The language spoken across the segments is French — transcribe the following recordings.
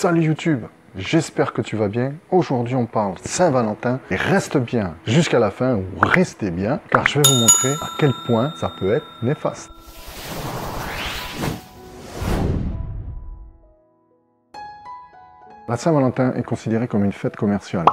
Salut YouTube, j'espère que tu vas bien. Aujourd'hui on parle Saint-Valentin et reste bien jusqu'à la fin ou restez bien car je vais vous montrer à quel point ça peut être néfaste. La Saint-Valentin est considérée comme une fête commerciale.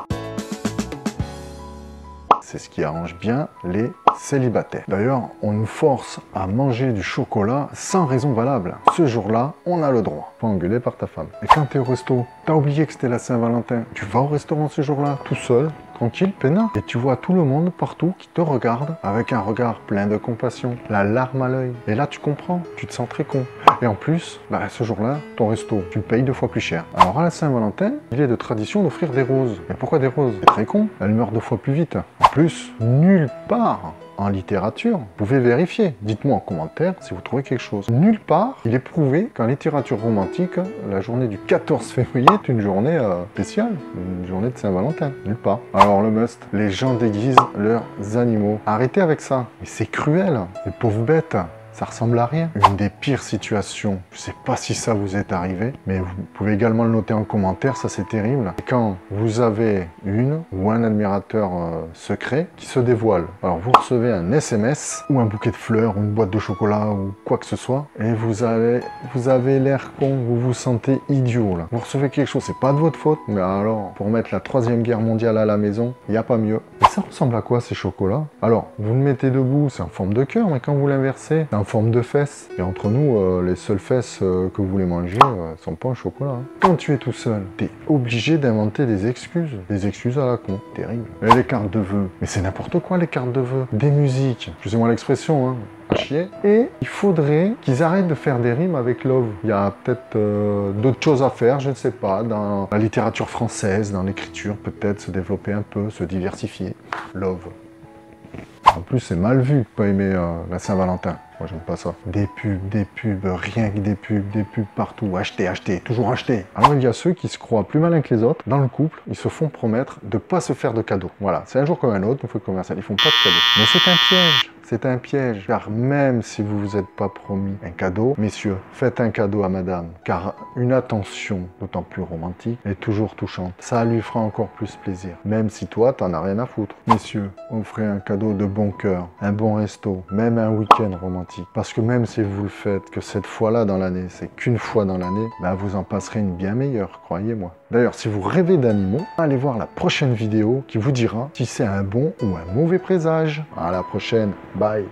C'est ce qui arrange bien les célibataires. D'ailleurs, on nous force à manger du chocolat sans raison valable. Ce jour-là, on a le droit. Pas engueulé par ta femme. Et quand tu es au resto, t'as oublié que c'était la Saint-Valentin. Tu vas au restaurant ce jour-là, tout seul, tranquille, peinard. Et tu vois tout le monde partout qui te regarde avec un regard plein de compassion, la larme à l'œil. Et là, tu comprends, tu te sens très con. Et en plus, ce jour-là, ton resto, tu le payes 2 fois plus cher. Alors à la Saint-Valentin, il est de tradition d'offrir des roses. Mais pourquoi des roses? C'est très con, elles meurent 2 fois plus vite. En plus, nulle part en littérature, vous pouvez vérifier. Dites-moi en commentaire si vous trouvez quelque chose. Nulle part, il est prouvé qu'en littérature romantique, la journée du 14 février est une journée spéciale, une journée de Saint-Valentin. Nulle part. Alors le must, les gens déguisent leurs animaux. Arrêtez avec ça. Mais c'est cruel, les pauvres bêtes. Ça ressemble à rien. Une des pires situations, je sais pas si ça vous est arrivé, mais vous pouvez également le noter en commentaire, ça c'est terrible. Quand vous avez une ou un admirateur secret qui se dévoile. Alors vous recevez un SMS ou un bouquet de fleurs ou une boîte de chocolat ou quoi que ce soit et vous avez l'air con, vous vous sentez idiot là. Vous recevez quelque chose, c'est pas de votre faute, mais alors pour mettre la 3e guerre mondiale à la maison, il n'y a pas mieux. Et ça ressemble à quoi ces chocolats? Alors vous le mettez debout, c'est en forme de cœur, mais quand vous l'inversez, c'est en forme de fesses. Et entre nous, les seules fesses que vous voulez manger sont pas en chocolat. Hein. Quand tu es tout seul, tu es obligé d'inventer des excuses. Des excuses à la con. Terrible. Et les cartes de vœux. Mais c'est n'importe quoi les cartes de vœux. Des musiques. Excusez-moi l'expression, hein. À chier. Et il faudrait qu'ils arrêtent de faire des rimes avec love. Il y a peut-être d'autres choses à faire, je ne sais pas. Dans la littérature française, dans l'écriture, peut-être se développer un peu, se diversifier. Love. En plus, c'est mal vu de pas aimer la Saint-Valentin. Moi, j'aime pas ça. Des pubs, rien que des pubs partout. Acheter, acheter, toujours acheter. Alors, il y a ceux qui se croient plus malins que les autres. Dans le couple, ils se font promettre de pas se faire de cadeaux. Voilà, c'est un jour comme un autre, une fois commercial. Ils font pas de cadeaux. Mais c'est un piège. C'est un piège, car même si vous vous êtes pas promis un cadeau, messieurs, faites un cadeau à madame, car une attention, d'autant plus romantique, est toujours touchante. Ça lui fera encore plus plaisir, même si toi, t'en as rien à foutre. Messieurs, offrez un cadeau de bon cœur, un bon resto, même un week-end romantique. Parce que même si vous le faites que cette fois-là dans l'année, c'est qu'une fois dans l'année, vous en passerez une bien meilleure, croyez-moi. D'ailleurs, si vous rêvez d'animaux, allez voir la prochaine vidéo qui vous dira si c'est un bon ou un mauvais présage. À la prochaine. Bye.